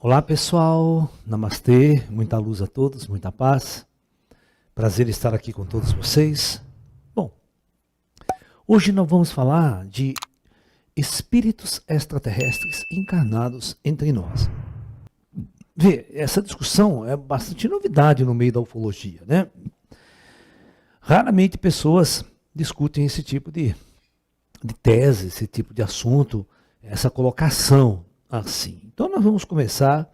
Olá pessoal, namastê, muita luz a todos, muita paz, prazer estar aqui com todos vocês. Bom, hoje nós vamos falar de espíritos extraterrestres encarnados entre nós. Vê, essa discussão é bastante novidade no meio da ufologia, né? Raramente pessoas discutem esse tipo de tese, esse tipo de assunto, essa colocação assim. Então nós vamos começar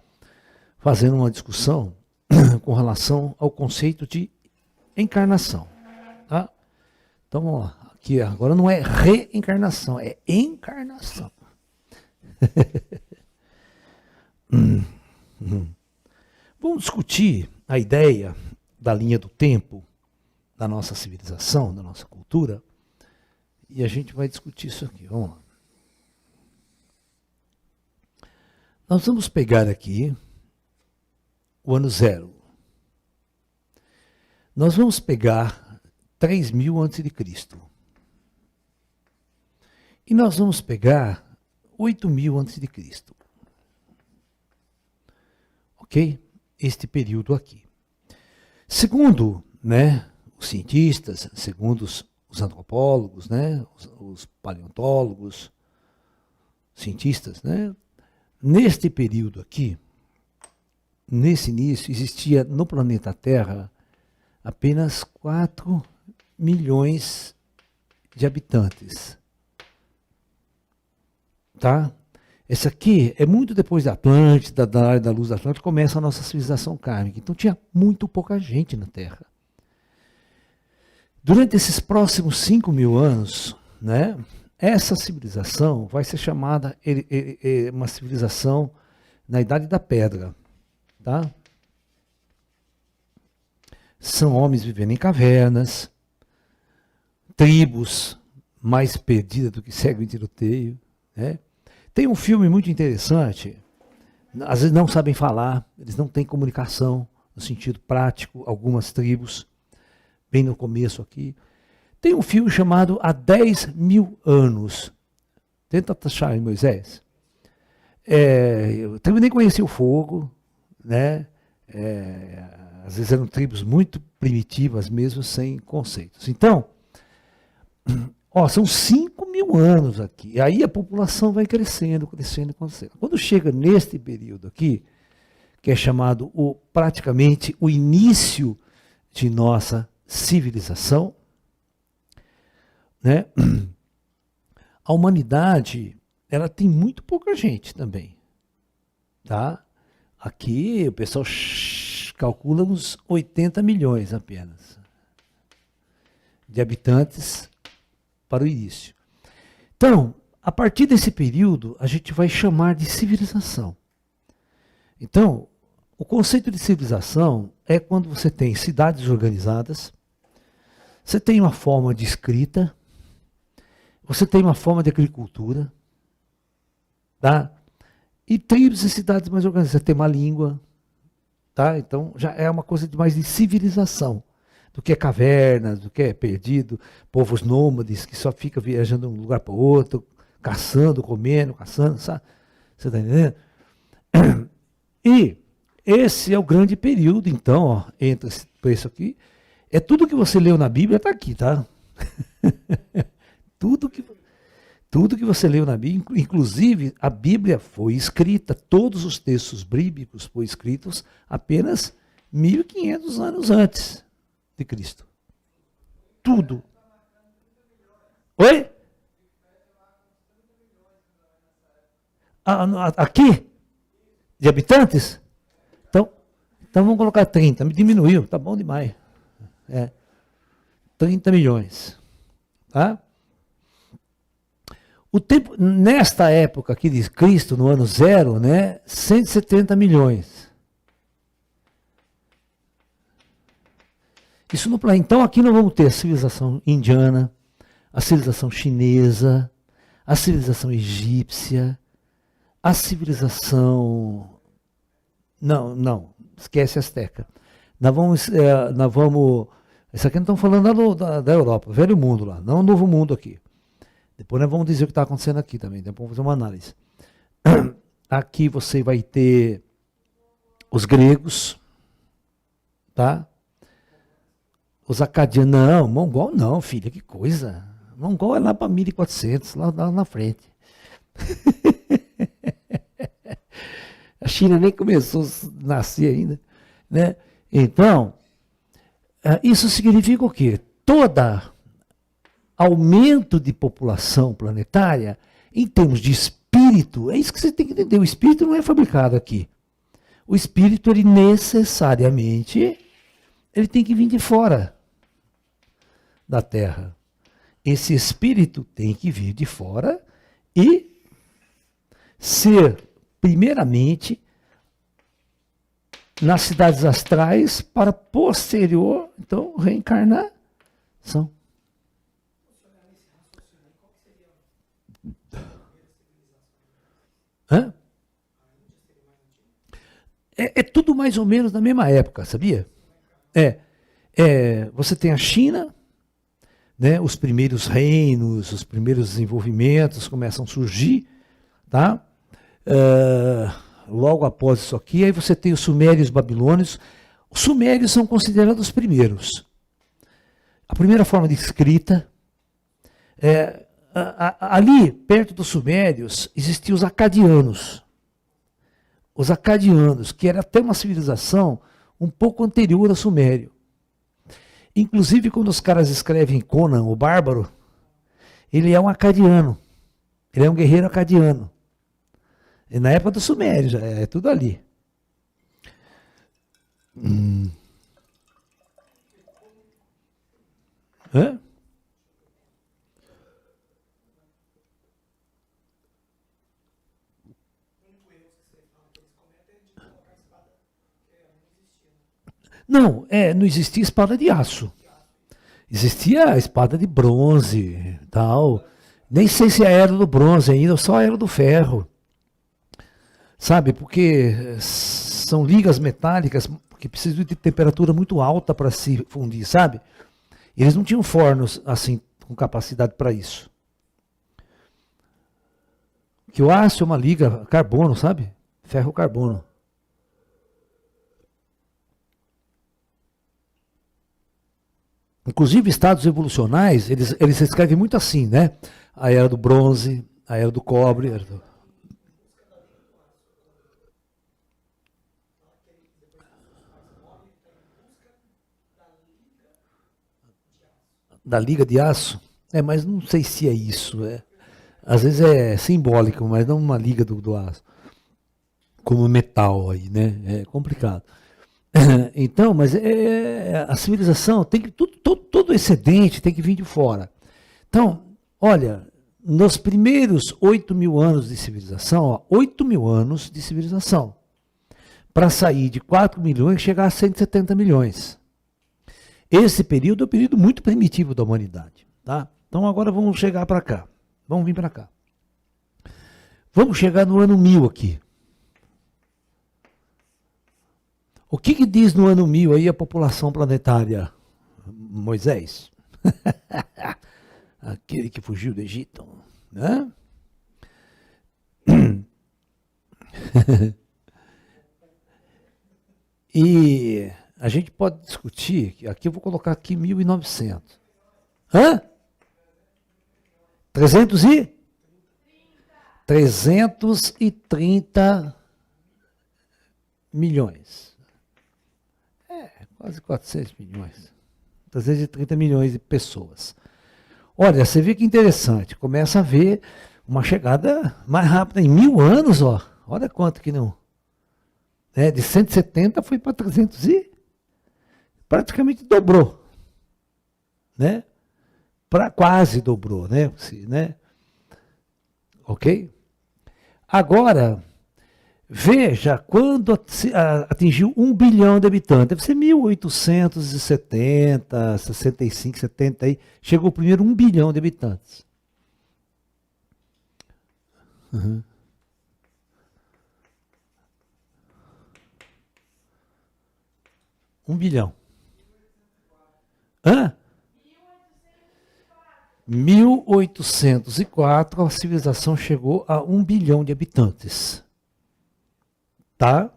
fazendo uma discussão com relação ao conceito de encarnação. Tá? Então vamos lá. Aqui agora não é reencarnação, é encarnação. Vamos discutir a ideia da linha do tempo da nossa civilização, da nossa cultura, e a gente vai discutir isso aqui. Vamos lá. Nós vamos pegar aqui o ano zero. Nós vamos pegar 3000 a.C. E nós vamos pegar 8000 a.C. Ok? Este período aqui. Segundo, os cientistas, segundo os antropólogos, os paleontólogos, cientistas, neste período aqui, nesse início, existia no planeta Terra apenas 4 milhões de habitantes. Tá? Esse aqui é muito depois da Atlântida, da área da luz da Atlântida, começa a nossa civilização kármica. Então tinha muito pouca gente na Terra. Durante esses próximos 5.000 anos, essa civilização vai ser chamada uma civilização na Idade da Pedra. Tá? São homens vivendo em cavernas, tribos mais perdidas do que cego em tiroteio. Tem um filme muito interessante, às vezes não sabem falar, eles não têm comunicação no sentido prático, algumas tribos, bem no começo aqui. Tem um filme chamado Há 10.000 anos. Tenta achar em Moisés. Eu também nem conhecia o fogo, às vezes eram tribos muito primitivas mesmo, sem conceitos. Então, são 5.000 anos aqui. E aí a população vai crescendo, crescendo, crescendo. Quando chega neste período aqui, que é chamado praticamente o início de nossa civilização, a humanidade, ela tem muito pouca gente também. Tá? Aqui o pessoal calcula uns 80 milhões apenas de habitantes para o início. Então, a partir desse período, a gente vai chamar de civilização. Então, o conceito de civilização é quando você tem cidades organizadas, você tem uma forma de escrita, você tem uma forma de agricultura, tá? E tribos e cidades mais organizadas, você tem uma língua, tá? Então já é uma coisa mais de civilização, do que é cavernas, do que é perdido, povos nômades que só fica viajando de um lugar para o outro, caçando, comendo, caçando, sabe? Você está entendendo? E esse é o grande período, então, entre isso aqui. É tudo que você leu na Bíblia está aqui, tá? Tudo que você leu na Bíblia, inclusive a Bíblia foi escrita, todos os textos bíblicos foram escritos apenas 1.500 anos antes de Cristo. Tudo. Oi? Aqui? De habitantes? Então vamos colocar 30, me diminuiu, tá bom demais. 30 milhões. Tá? O tempo, nesta época aqui de Cristo, no ano zero, 170 milhões. Isso no planeta. Então aqui nós vamos ter a civilização indiana, a civilização chinesa, a civilização egípcia, a civilização... Não, esquece a Azteca. Nós vamos... Isso aqui não estamos falando da Europa, velho mundo lá, não o novo mundo aqui. Depois nós vamos dizer o que está acontecendo aqui também, depois vamos fazer uma análise. Aqui você vai ter os gregos, tá? Os acadianos, não, mongol não, filha, que coisa. Mongol é lá para 1400, lá na frente. A China nem começou a nascer ainda, né? Então, isso significa o quê? Todo aumento de população planetária, em termos de espírito, é isso que você tem que entender, o espírito não é fabricado aqui. O espírito, ele necessariamente, ele tem que vir de fora da Terra. Esse espírito tem que vir de fora e ser, primeiramente, nas cidades astrais, para posterior, então, reencarnação. Hã? É tudo mais ou menos na mesma época, sabia? Você tem a China, né, os primeiros reinos, os primeiros desenvolvimentos começam a surgir, tá? Logo após isso aqui, aí você tem os sumérios e os babilônios. Os sumérios são considerados os primeiros. A primeira forma de escrita. Ali, perto dos sumérios, existiam os acadianos. Os acadianos, que era até uma civilização um pouco anterior ao sumério. Inclusive, quando os caras escrevem Conan, o Bárbaro, ele é um acadiano. Ele é um guerreiro acadiano. E na época do Sumério, já é tudo ali. Hã? Não, não existia espada de aço. Existia a espada de bronze, tal. Nem sei se era do bronze ainda, só era do ferro. Sabe, porque são ligas metálicas que precisam de temperatura muito alta para se fundir, sabe? Eles não tinham fornos assim com capacidade para isso. Que o aço é uma liga carbono, sabe? Ferro-carbono. Inclusive, estados evolucionais, eles escrevem muito assim, né? A era do bronze, a era do cobre. Da liga de aço? Mas não sei se é isso. Às vezes é simbólico, mas não uma liga do aço. Como metal aí, né? É complicado. Então, mas a civilização tem que. Todo excedente tem que vir de fora. Então, olha, nos primeiros 8.000 anos de civilização, 8.000 anos de civilização, para sair de 4 milhões e chegar a 170 milhões. Esse período é um período muito primitivo da humanidade. Tá? Então agora vamos chegar para cá. Vamos vir para cá. Vamos chegar no ano 1000 aqui. O que diz no ano 1000 aí a população planetária? Moisés? Aquele que fugiu do Egito. Né? E a gente pode discutir, aqui eu vou colocar aqui 1900. Hã? 330 milhões. Quase 400 milhões. 330 milhões de pessoas. Olha, você vê que interessante. Começa a ver uma chegada mais rápida. Em 1000 anos, ó. Olha quanto que não. De 170 foi para 300 e praticamente dobrou. Né? Quase dobrou, né? Ok? Agora, veja, quando atingiu 1 bilhão de habitantes, deve ser 1870, 65, 70, aí, chegou o primeiro 1 bilhão de habitantes. Uhum. Um bilhão. Hã? 1804, a civilização chegou a 1 bilhão de habitantes. Tá?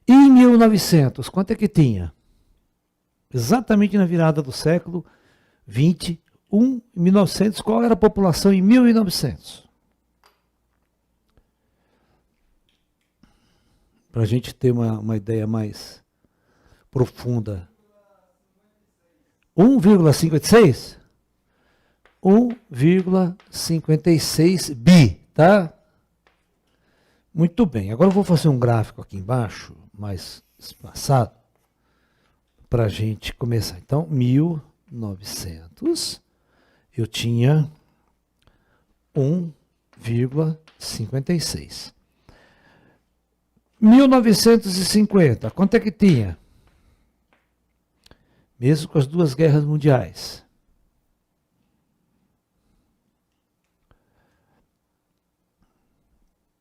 E em 1900, quanto é que tinha? Exatamente na virada do século 21, em 1900, qual era a população em 1900? Para a gente ter uma ideia mais profunda. 1,56? 1,56 bi, tá? Muito bem. Agora eu vou fazer um gráfico aqui embaixo, mais espaçado, para a gente começar. Então, 1900, eu tinha 1,56. 1950, quanto é que tinha? Mesmo com as duas guerras mundiais.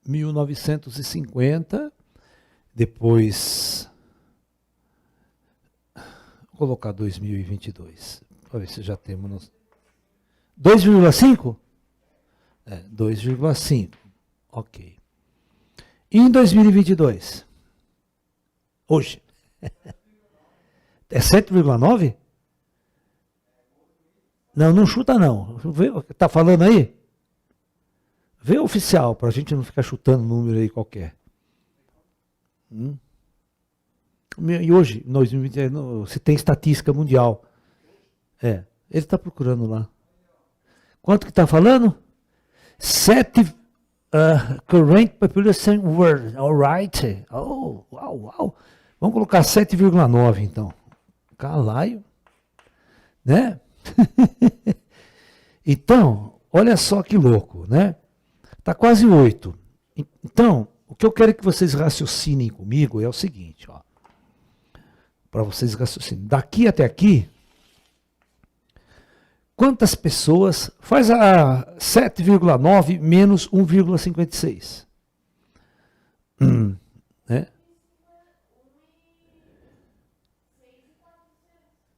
(1950), depois, vou colocar 2022, para ver se já temos... 2,5? 2,5, ok. E em 2022? Hoje? É 7,9? Não, não chuta não. Está falando aí? Vê oficial, para a gente não ficar chutando número aí qualquer. E hoje, 2020, se tem estatística mundial. Ele está procurando lá. Quanto que está falando? 7 current population world, alright. Oh, uau, uau. Vamos colocar 7,9 então. Calaio. Né? Então, olha só que louco, né? Está quase 8. Então, o que eu quero que vocês raciocinem comigo é o seguinte, ó. Para vocês raciocinarem. Daqui até aqui, quantas pessoas... Faz a 7,9 menos 1,56. Né?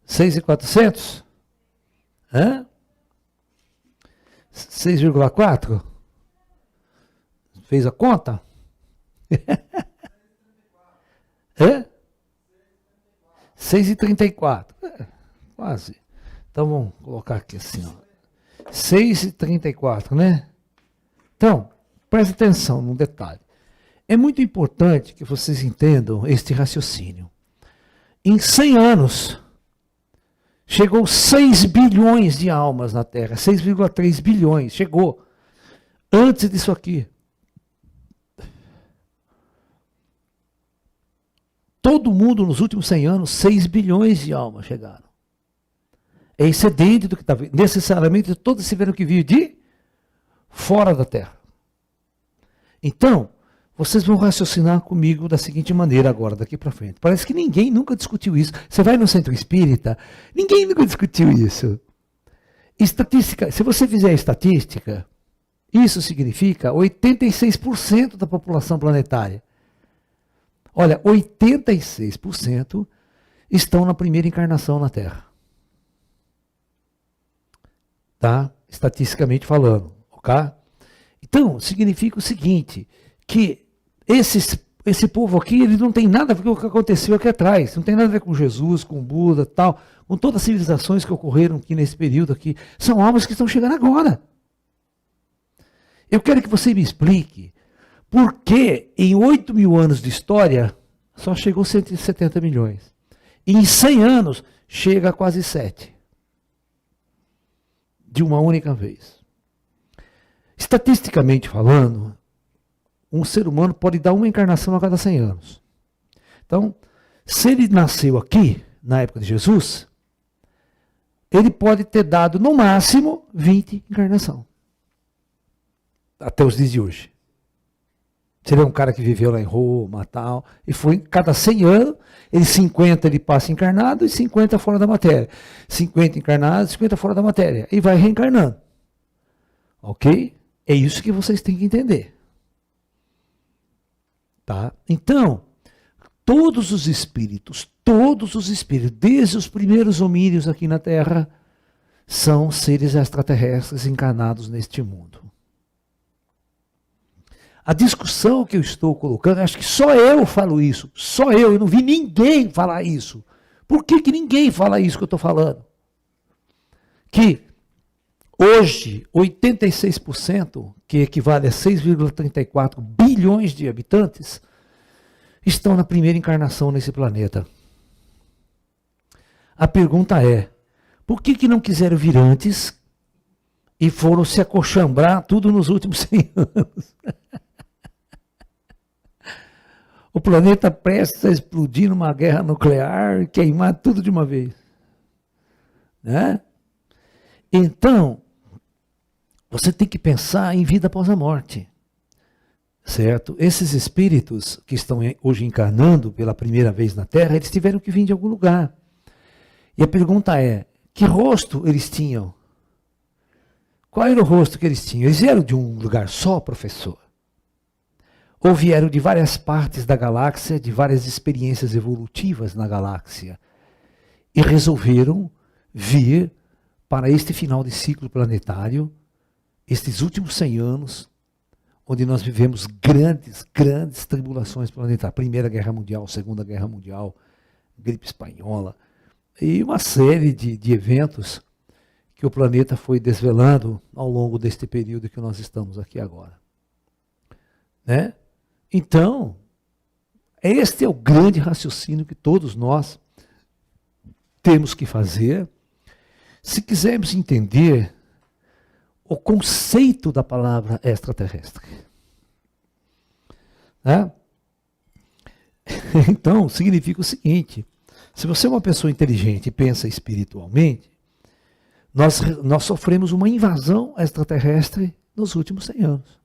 6.400? 6,4? Fez a conta? É? 6,34. Quase. Então vamos colocar aqui assim, ó. 6,34, né? Então, preste atenção num detalhe. É muito importante que vocês entendam este raciocínio. Em 100 anos, chegou 6 bilhões de almas na Terra. 6,3 bilhões. Chegou. Antes disso aqui. Todo mundo, nos últimos 100 anos, 6 bilhões de almas chegaram. É excedente do que está necessariamente todos tiveram que vir de fora da Terra. Então, vocês vão raciocinar comigo da seguinte maneira agora, daqui para frente. Parece que ninguém nunca discutiu isso. Você vai no centro espírita, ninguém nunca discutiu isso. Estatística, se você fizer estatística, isso significa 86% da população planetária. Olha, 86% estão na primeira encarnação na Terra. Tá? Estatisticamente falando, ok? Então, significa o seguinte, que esse povo aqui, ele não tem nada a ver com o que aconteceu aqui atrás, não tem nada a ver com Jesus, com Buda, tal, com todas as civilizações que ocorreram aqui nesse período aqui. São almas que estão chegando agora. Eu quero que você me explique por que em 8 mil anos de história só chegou 170 milhões. E em 100 anos chega a quase 7. De uma única vez. Estatisticamente falando, um ser humano pode dar uma encarnação a cada 100 anos. Então, se ele nasceu aqui, na época de Jesus, ele pode ter dado, no máximo, 20 encarnações. Até os dias de hoje. Seria um cara que viveu lá em Roma, tal, e foi, cada 100 anos, 50 ele passa encarnado e 50 fora da matéria. 50 encarnado, 50 fora da matéria. E vai reencarnando. Ok? É isso que vocês têm que entender. Tá? Então, todos os espíritos, desde os primeiros homínios aqui na Terra, são seres extraterrestres encarnados neste mundo. A discussão que eu estou colocando, acho que só eu falo isso, só eu não vi ninguém falar isso. Por que ninguém fala isso que eu estou falando? Que hoje, 86%, que equivale a 6,34 bilhões de habitantes, estão na primeira encarnação nesse planeta. A pergunta é, por que não quiseram vir antes e foram se acochambrar tudo nos últimos 100 anos? O planeta prestes a explodir numa guerra nuclear, queimar tudo de uma vez. Né? Então, você tem que pensar em vida após a morte. Certo? Esses espíritos que estão hoje encarnando pela primeira vez na Terra, eles tiveram que vir de algum lugar. E a pergunta é, que rosto eles tinham? Qual era o rosto que eles tinham? Eles vieram de um lugar só, professor? Ou vieram de várias partes da galáxia, de várias experiências evolutivas na galáxia, e resolveram vir para este final de ciclo planetário, estes últimos 100 anos, onde nós vivemos grandes tribulações planetárias. Primeira Guerra Mundial, Segunda Guerra Mundial, gripe espanhola, e uma série de eventos que o planeta foi desvelando ao longo deste período que nós estamos aqui agora. Né? Então, este é o grande raciocínio que todos nós temos que fazer se quisermos entender o conceito da palavra extraterrestre. Né? Então, significa o seguinte, se você é uma pessoa inteligente e pensa espiritualmente, nós sofremos uma invasão extraterrestre nos últimos 100 anos.